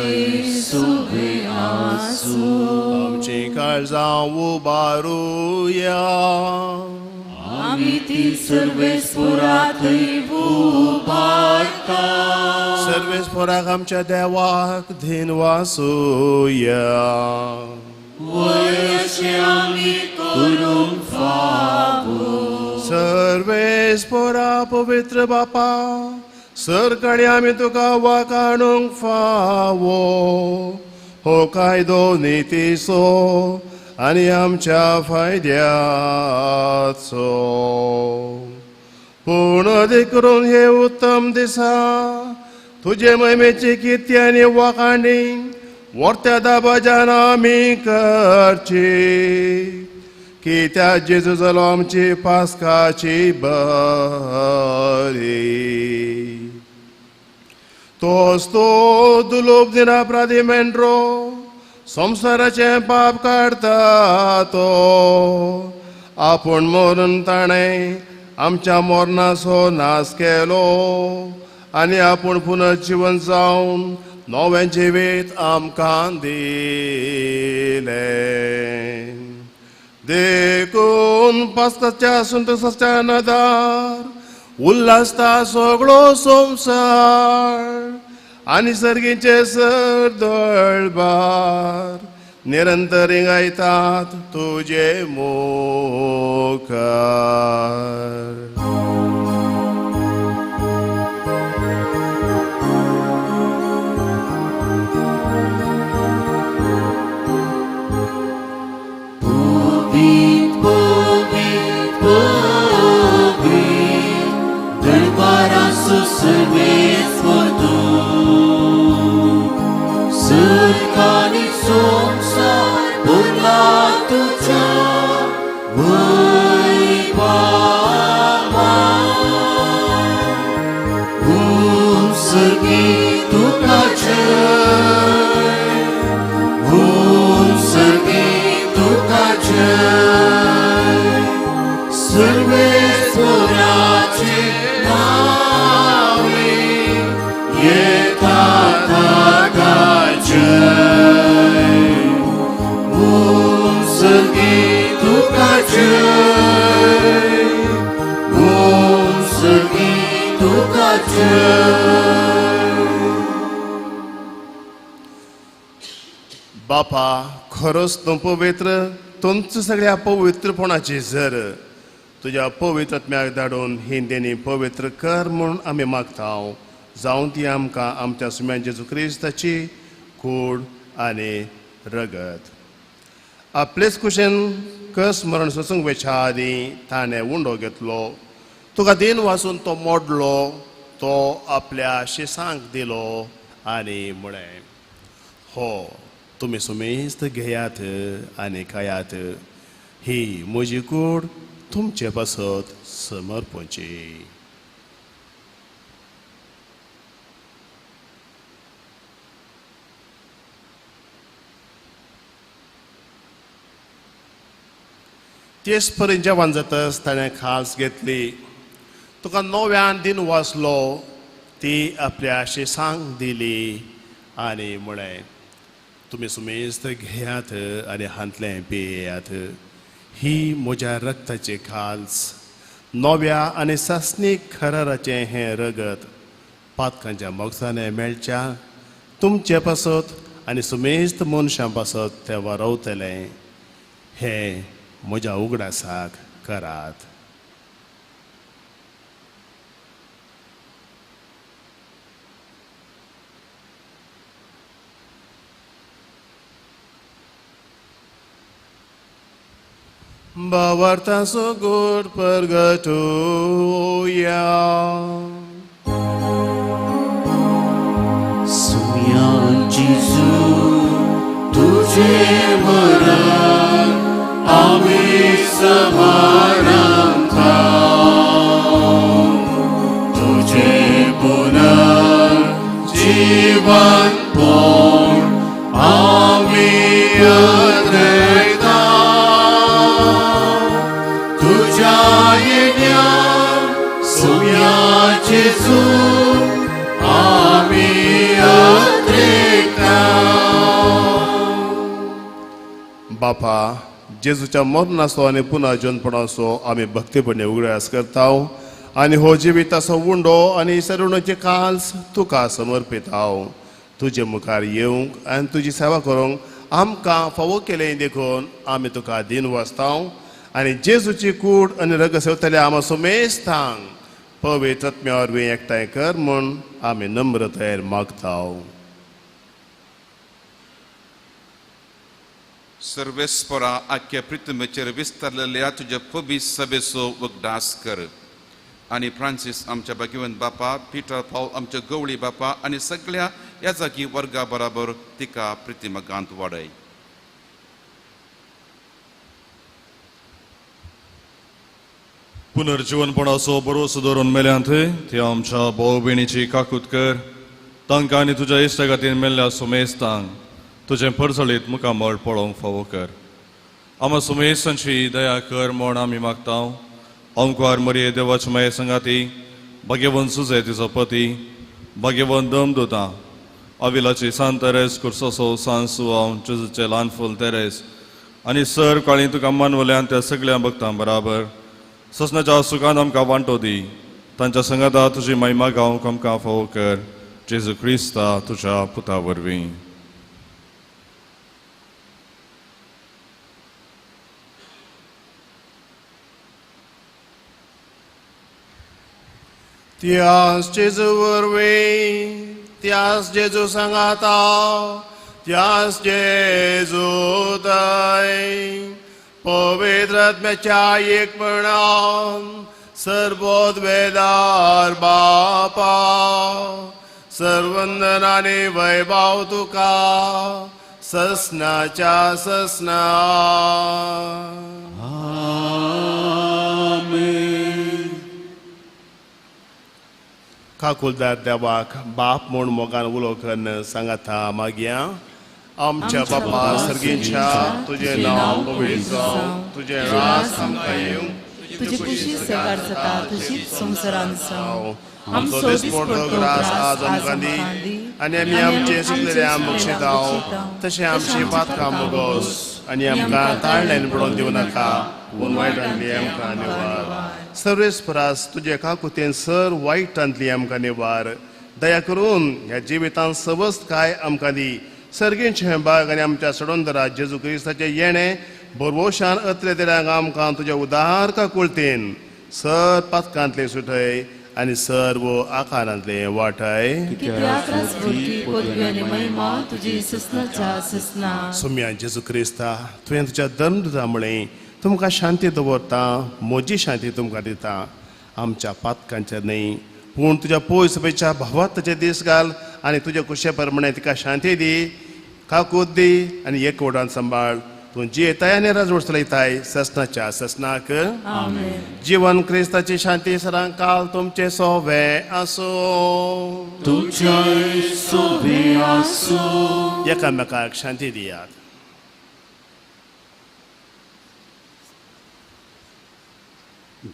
सोबे आसो आमची काळजां उबारुया आमी ती सर्वेस्परात उबारता सर्वेस्पराक आमच्या देवाक धीन वासुया वयशे आमी करूंक फावो सर्वेस्परा पवित्र बापा सरकडे आमी तुका वाकाणूंक फावो हो कायदो नितीचो आनी आमच्या फायद्याचो पूण अधिक करून हे उत्तम दिसा तुजे महिमेची किती आनी वाखाणी वर्त्या दाबाजान आमी करची की त्या जेजू जालो आमची पास्काची बरी तोच तो दुलोप दिना प्रादी मेंड्रो संसाराचे पाप काढता तो आपूण मरून ताणें आमच्या मरणाचो नाश केलो आनी आपूण पुनर्जीवन जावन नवें जिवीत आमकां दिलें देखून पास्काच्या संतोशाच्या नदार उल्हासता सगळो संसार आनी सर्गीचे सर दळबार निरंतर गायतात तुजे मोकार. सरकारी संसार भरला तुझ्या वैभवान सगळी तुका जय सगळी तुका जय सर्वेश्वराचे नावे येता सगळी तुका जय सगळी तुका जय. बापा खरोच तूं पवित्र तुमच्या सगळ्या पवित्रपणाची जर तुज्या पवित्र आत्म्याक धाडून ही देणी पवित्र कर म्हूण आमी मागता जावं ती आमकां आमच्या सुम्या जेजू क्रिस्ताची कूड आनी रगत. आपलेच कुशेन कस मरण सोसूंक वेच्या आदी ताणें उंडो घेतलो तुका दिन वाचून तो मोडलो तो आपल्या शिसांक दिलो आनी म्हळें, हो तुमी सुमेस्त घेयात आनी खायात, ही म्हजी कूड तुमचे पासत समर्पणची. तेच पर्यंत जेवण जाताच ताणें खास घेतली. तुका नव्यान दिन वाचलो ती आपल्या शिसांक दिली आनी म्हळें, तुमी सुमेस्त घेयात आनी हांतलें पियेयात, ही म्हज्या रक्ताची खाल्स, नव्या आनी सासणीक खराराचें हें रगत पातकांच्या मोगसाने मेळच्या तुमचे पासत आनी सुमेस्त मनशां पासत तें वारवतलें. हें म्हज्या उगडासाक करात. Bavartaso good purgatoria. सुम्या जिजू तुझे मरण आम्ही समारंभ तुझे पुनर्जीवन कोण आम्ही अद्वैता तुझ्या येण्यात सुम्याचे सूर आम्ही अद्वैता. बापा, जेजूच्या मरणाचो आनी पुन्हा जन्मपणाचो आमी भक्तीपणे उगडास करताव आनी हो जिविताचो उंडो आनी सरुणाची काल्स तुका समर्पिताव. तुजे मुखार येवंक आनी तुजी सेवा करूंक आमकां फावो केलें देखून आमी तुका दिन वाचताव आनी जेजूची कूड आनी रग सेवतले आमा सुमेस्तांक पवित्र आत्म्या वरवीं एकठांय कर म्हूण आमी नम्रतायेर मागताव. सर्वेस्परा आख्या पृथ्वीचेर विस्तारलेल्या तुझ्या पबीत सभेचो उगडास कर आनी फ्रांसीस आमच्या भाग्यवंत बापा, पिटर पॉल आमच्या गवळी बापा आनी सगळ्या याजाकी वर्गा बराबर तिका प्रतिमकांत वाडय. पुनर्जीवनपणाचो बरोसो दवरून मेल्यांत ते आमच्या भाऊ भयणीची काकूत कर. तांकां आनी तुज्या इश्टा खातीर मेल्ल्या सुमेस्तांक तुजें परसळीत मुखामळ पळोवंक फावो कर. आमा सुमेस्तांची दया कर म्हूण आमी मागताव. ओंकार मरिये देवाचे माये संगाती, भाग्यवंत सुजे तिचो पती, भाग्यवंत दमदूतां, अविलाची सान तेरेस, कुर्सोसो सान सुवाव, जेजूचे ल्हान फूल तेरेस आनी सर काळी तुका मानवल्यान त्या सगळ्या भक्तां बराबर ससनाच्या सुखांत आमकां वांटो दी. तांच्या संगाता तुजी महिमा गावंक आमकां फावो कर. जेजू क्रिस्ता तुज्या पुता वरवीं. त्याच जेजू वरवीं, त्याच जेजू सांगाता, त्याच जेजू दय, पवित्र आत्म्याच्या एकपणान सर्वोद वेदार बापा, सर्वंदन आनी वैभव तुका ससनाच्या ससना. काकुलदार देवाक बाप म्हूण मोगान उलो करन सांगाता मागया. आमच्या बापा सर्गींच्या तुझे नाव पवित्र जावं, तुझे राज आमकां येवं, तुझी खुशी सकार जाता तशीच संवसारांत जावं. आमचो दिसपडटो ग्रास आज आमकां दी आनी आमी आमचे चुकलेले बक्षिताव तशें आमची पातकां मोगोस आनी आमकां ताळण्यान पडोवन दिवं नाका, पूण वायटांतली आमकां निवार. सर्वेस्परास तुजे काकुतेन सर वायटांतली आमकां निवार. दया करून ह्या जिवितांत सवस्त काय आमकां दी. सर्गींचे बाग आनी आमच्या सडोंदरा जेजू क्रिस्ताचे येणे बरवोशान अतले तेड्यांक आमकां तुज्या उदार काकुळतेन सर पातकांतले सुटय आनी सर्व आकारांतले वाटाय. सुम्या जेजू क्रिस्ता, तुवें तुज्या धर्मदुता म्हळें तुमकां शांती दवरता, म्हजी शांती तुमकां दिता. आमच्या पातकांचेर न्ही पूण तुज्या पोय सभेच्या भावात ताचे दीस घाल आनी तुज्या कुशे प्रमाणे तिका शांती दी, काकूत दी आनी एकवटान सांबाळ. तूं जियेताय आनी राजवट चलयताय ससनाच्या ससनाक. जीवन क्रिस्ताची शांती सदां काल तुमचे सोवे आसो. तुझ्या सोबे आसो. एकामेकाक शांती दियात.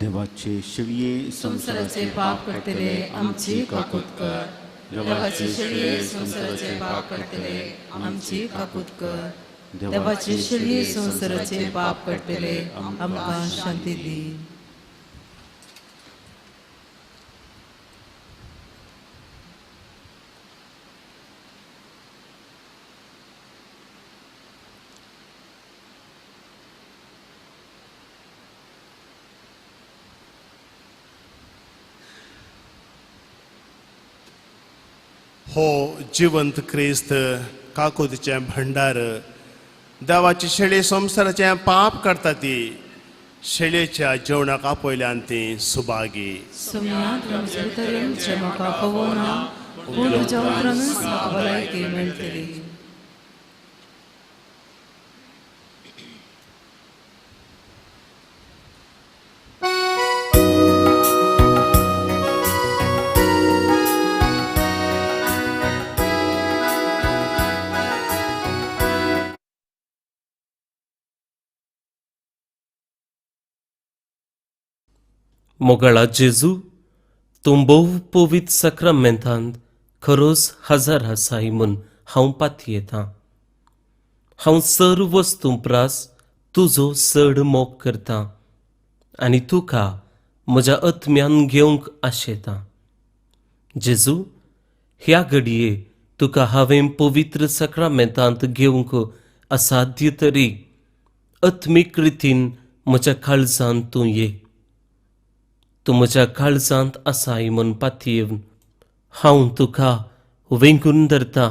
देवाचे शिळये संसाराचे पाप करतले आमची काकूत कर. देवाचे शिळये संसाराचे पाप करतले आमची काकूत कर. देवाचे शिळये संसाराचे पाप करतले आमकां शांती दी. हो जिवंत क्रिस्त काकुतीचें भंडार देवाची शेळी संसाराचें पाप करता ती शेळयेच्या जेवणाक आपयल्यान ती सुभागी. सुमयात रमजतरेंचे म्हाका कवना पूण तुज्या उतरानूच म्हाका भलायकी मेळटली. मोगळा जेजू तूं भोव पवित्र सक्रामेंतांत खरोच हजर आसाय म्हूण हांव पातयेतां. हांव सर्व वस्तू प्रास तुजो चड मोग करतां आनी तुका म्हज्या आत्म्यान घेवंक आशेतां. जेजू, ह्या घडये तुका हांवें पवित्र सक्रामेंतांत घेवंक असाध्य तरी आत्मीक रितीन म्हज्या काळजांत तूं ये. तूं म्हज्या काळजांत आसाय म्हूण पातयेवन हांव तुका वेंगून धरतां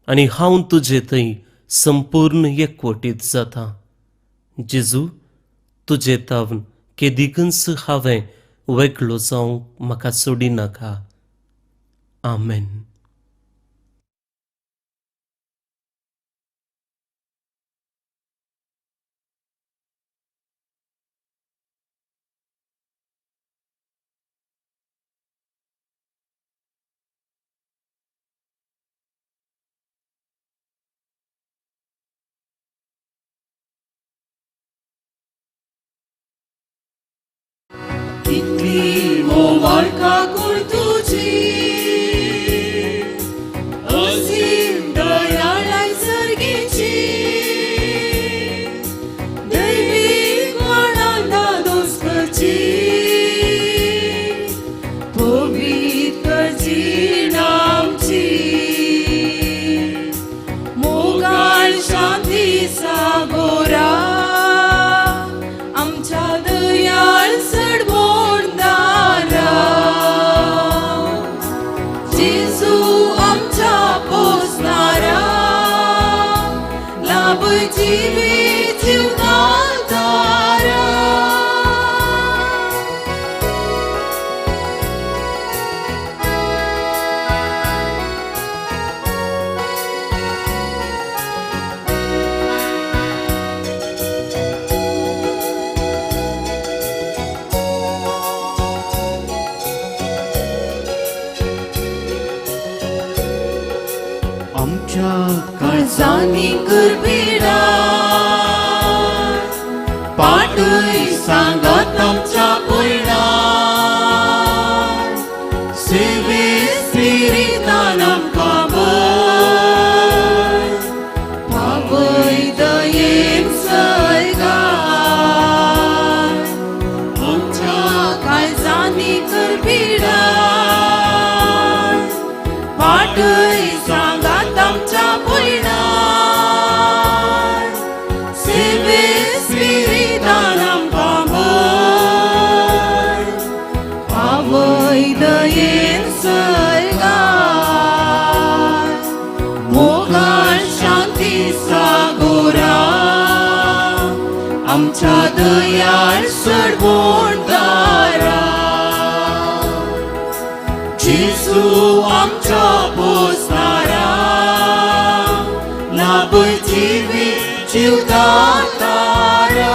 आनी हांव तुजे थंय संपूर्ण एकवटीत जातां. जेजू, तुजे तावन केदिकच हांवें वेगळो जावंक म्हाका सोडिनाका. आमेन. कितली मोवाळ काकूळ तुजी, असीम दयाळाय सर्गेची, दैवीक आनंदा दोस्कची, पवित्र जीण आमची, मोगाळ शांती सागोरा, आमच्या दयाळ सडबोंडारा, जेजू आमच्या पोसणारा, लाभ जिवी जीवनादारा. आमच्या काळजांनी करबिडा, पाटय सांगात आमच्या पयला, सेवे स्पिरितान आमकां भर, पावय दयेन सैगार. आमच्या काळजांनी करबिडा, पाटय सांगात आमच्या पयला, सेवे स्पिरितान आमकां भर, पावय दयेन सैगार. मोगाळ शांती सागोरा, आमच्या दयाळ सडबोंडारा. तूं आमच्या पोसणारा लाभय जिवीत जीवदातारा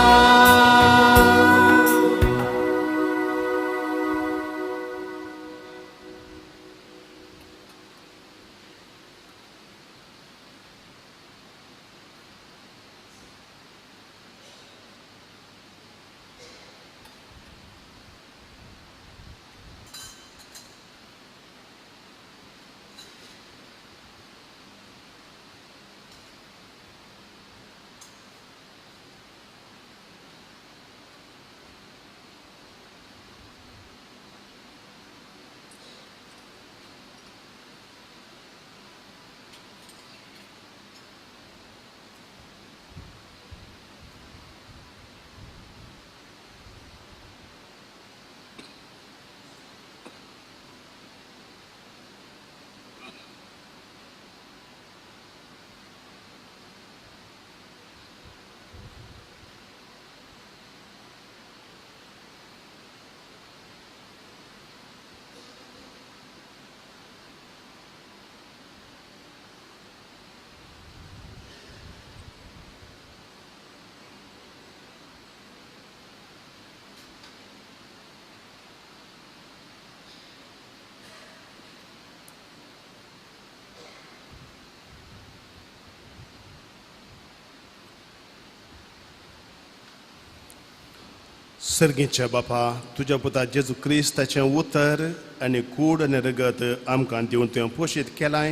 सर्गीच्या बापा तुज्या पुता जेजू क्रिस्ताचें उतर आनी कूड आनी रगत आमकां दिवन तुवें पोशीत केलाय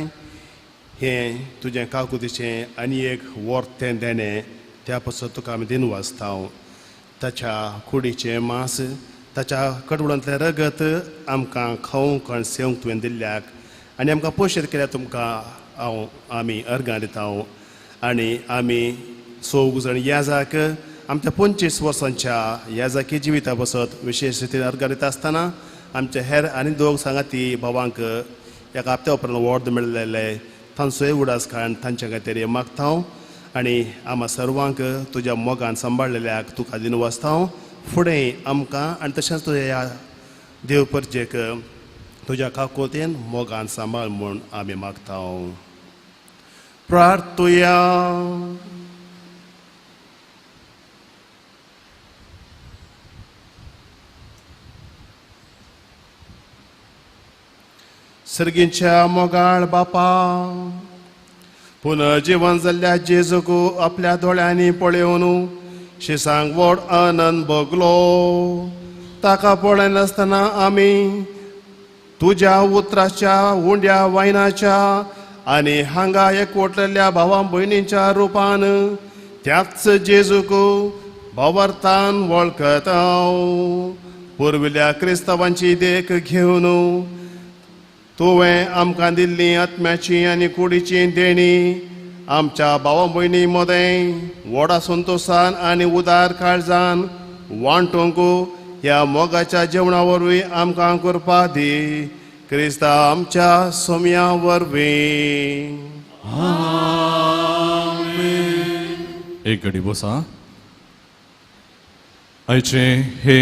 हें तुजें काकुतीचें आनी एक वर्तें देणें त्या पासून तुका आमी दिन वाचताव ताच्या कुडीचें मांस ताच्या कडवडांतलें रगत आमकां खावंक आनी सेवंक तुवें दिल्ल्याक आनी आमकां पोशीत केल्यार तुमकां आमी अर्गां दिताव आनी आमी सौग जाण याजाक आमच्या 25 वर्सांच्या याजाकी जिविता बसत विशेष रितीन अर्गां दिता आसतना आमचे हेर आनी दोग सांगाती भावांक एका हप्त्या उपरांत वॉर्ड मेळिल्ले तांचोय उडास काण तांच्या खातीर मागतां आनी आम्हा सर्वांक तुज्या मोगान सांबाळलेल्याक तुका दिन वाचतां फुडें आमकां आनी तशेंच तुज्या ह्या देव परजेक तुज्या काकोतेन मोगान सांबाळ म्हूण आमी मागतां. प्रार्थुया. सर्गींच्या मोगाळ बापा पुनर्जीवन जाल्ल्या जेजूक आपल्या दोळ्यांनी पळयोवन शिसांक व्हड आनंद भोगलो ताका पळयनासतना आमी तुज्या उतराच्या उंड्या वायनाच्या आनी हांगा एकवटलेल्या भावां भयणींच्या रुपान त्याच जेजूक भावार्थान वळखता पुर्विल्ल्या क्रिस्तांवांची देख घेवन तुवें आमकां दिल्ली आत्म्याची आनी कुडीची देणी आमच्या भावा भयणी मदें व्हडा संतोशान आनी उदार काळजान वांटूंक ह्या मोगाच्या जेवणा वरवीं आमकां करपा दी क्रिस्ता आमच्या सोम्या वरवीं. एक घडी बसा. आयचे हे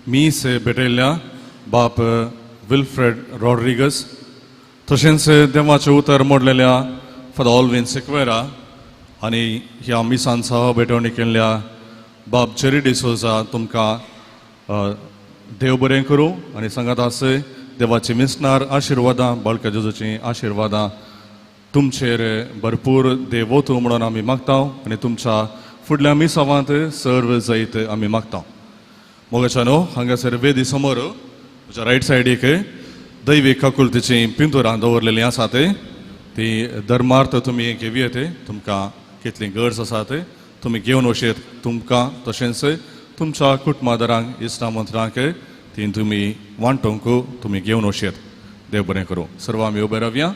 मीस भेटयल्ल्या बाप विल्फ्रेड रॉड्रिगस तशेंच देवाचें उतर मोडलेल्या फादर ऑल्विन सिक्वेरा आनी ह्या मिसान सह भेटवणी केल्ल्या बाब जेरी डिसोजा तुमकां देव बरें करूं आनी सांगात आसय देवाची मिसनार आशिर्वादां बाळका जेजूची आशिर्वादां तुमचेर भरपूर देव वतू म्हणून आमी मागतां आनी तुमच्या फुडल्या मिसावांत सर्व जायत आमी मागतां. मोगाच्यानो हांगासर वेदी समोर तुज्या रायट सायडीक दैवीक काकुलतेची पिंतुरां दवरलेलीं आसात ती धर्मार्थ तुमी घेवया येते तुमकां कितली गरज आसात तुमी घेवन वचेत तुमकां तशेंच तुमच्या कुटुंबादारांक इश्टा मंत्रांक ती तुमी वांटोवंक तुमी घेवन वचेत. देव बरें करूं. सर्व आमी उबे रावया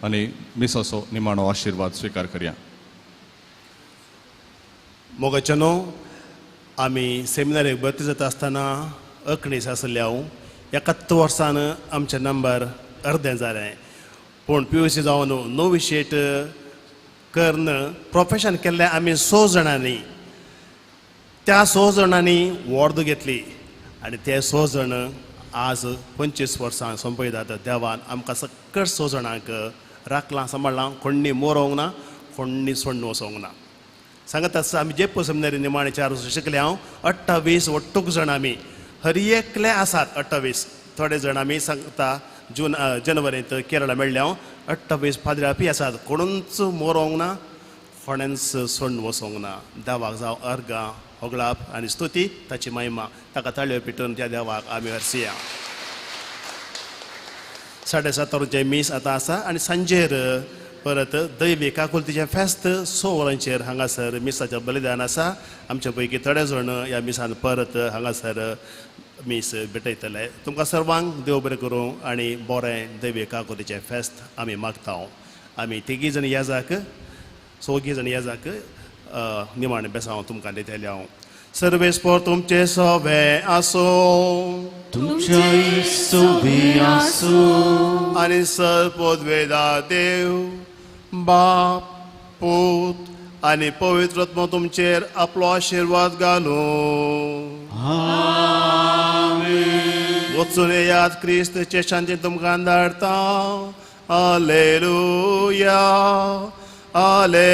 आनी मिसाचो निमाणो आशिर्वाद स्विकार करया. मोगाच्यानो आमी सेमिनारीक भरती जाता आसतना अकणीस आसल्या 71 वर्सान आमचे नंबर अर्दें जालें पूण PUC जावन नोविशेट कर्ण प्रोफेशन केल्ले आमी 6 जाणांनी त्या 6 जाणांनी वर्द घेतली आनी ते 6 जाण आज 25 वर्सां सोंपयतात देवान आमकां सकट 6 जाणांक राखलां सांबाळलां कोणी मोरोंक ना कोणी सोडून वचोंक ना सांगत आसता आमी जेप्पो सेमिनारी निमाणे 4 वर्सां शिकले हांव 28 वट्टूक जाण आमी हर एकले आसात 28 थोडे जाण आमी सांगता जनवरींत केरळा मेळ्ळे हांव 28 फादरापी आसात कोणूच मोरोंक ना कोणेंच सोडून वचोंक ना देवाक जावं अर्गां होगळाप आनी स्तुती ताची महिमा ताका ताळयो पिटून त्या देवाक आमी हरसिया 7:30 मीस आतां आसा आनी सांजेर परत दैवी काकुलतीचें फेस्त 6 वरांचेर हांगासर मिसाचें बलिदान आसा आमचे पैकी थोडे जाण ह्या मिसान परत हांगासर मीस भेटयतले तुमकां सर्वांक देव बरें करूं आनी बरें दैवी काकुलतीचें फेस्त आमी मागता आमी तिगी जाण येजाक 4 जाण येजाक निमाणे बेसांव तुमकां दितले हांव सर्वेस्पोर तुमचे सोबे आसो तुमचे सोबे आसो आनी सर्वोद्वेदा देव बाप पूत आनी पवित्र आत्मा तुमचेर आपलो आशिर्वाद घालूं वचून येयात क्रिस्ताचे शांती तुमकां धाडटा हालेलुया हालेलुया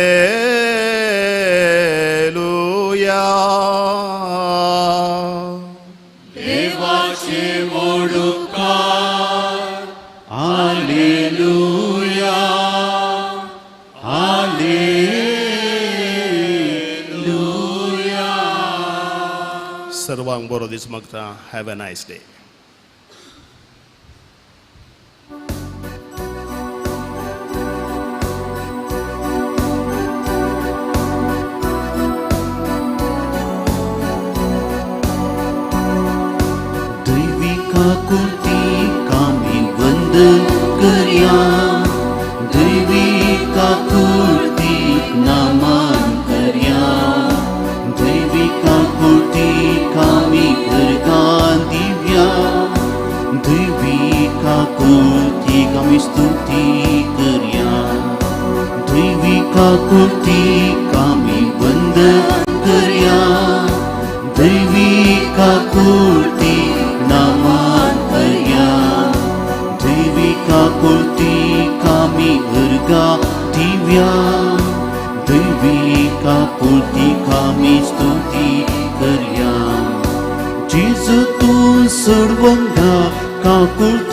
देवाचे मोडुकार हालेलुया हालेलुया सर्वांक बरो दीस मागता हॅव अ नायस डे काकुलती कामी बंद करया दैवी काकुलती नमन करया दैवी काकुलती कामी अर्गां दिव्या दैवी काकुलती कामी स्तुती करया दैवी काकुलती कामी बंद करया दैवी काकुलती नमन करया दैवी काकुलती कामी अर्गां दिव्या दैवी काकुलती कामी स्तुती करया जेजू तूं सर्वंगा काकुलती